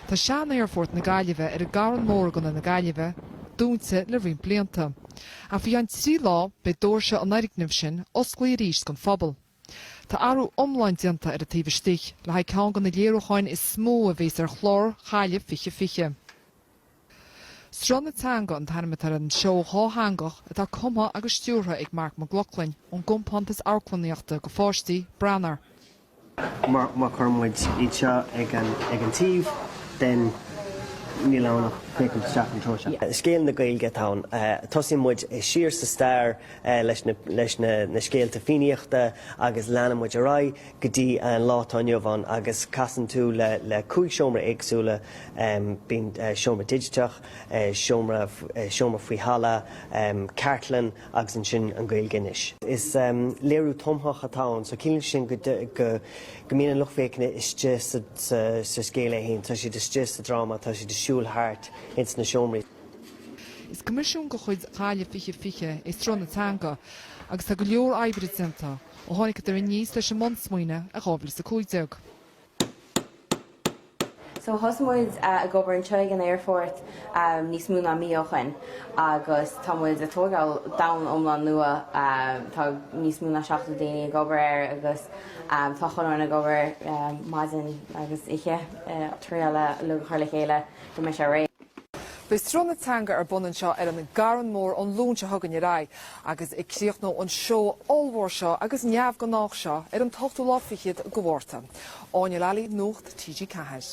Tá sean airfort na Gaillimhe ar a garan mór gan na Gaillimhe, dúnta le rion blianta. A bhí an trí lá be dóirse an airicnimh sin osclaí ríis gan phobal. Tá arú omláin dianta ar a taobh stich, le haid ceann gan na léireáin is smó a bhés ar chlár chaile fiche. Strán na teanga an tanimitar an seo háthangach atá cuma agus stúrtha ag Mark McLaughlin an gompantas arclaíochta go fáistí Branner. Má chumid iad seo ag an tíomh, den ní lánach fécinn teach an tróise. Scéal na Gaeilge tán, tosaigh muid siar sa stair leis na scéalta fíníochta agus leanam muid a rá go dtí an látáinneomhan agus casan tú le cúig seomra éagsúla bín seomra digiteach, seomra faoi hala, cartlan agus an sin an Gaeilge inis. Is léirú tomthach atá, so cílann sin go mína luchféicne is just sa scéal é haon, tá siad is just sa drama, tá siad is siúil thart ins na seomraí. Is comisiún go chuid chaile fiche is strán na teanga agus tá go leor aibrid dianta ó tháinig ar níos leis an monsmuoine a ghabhlas sa cúideag. So hosmuid a gobar an teig an airfort níos mú na míochan agus támuid a tógáil dain omlan nua tá níos mú na 7 daoine gobar air agus tá chuir na gobar maidin agus ihe tríala lu chuirla chéile go me sé ré. Bei strán na teanga ar bunan seo ar an garan mór an lúnse thugan i rá agus ag críoch nó an seo allmhór seo agus neamh go nach seo ar an tochtú láfichiad go bhórta. Áine lalaí nuacht TG Cahais.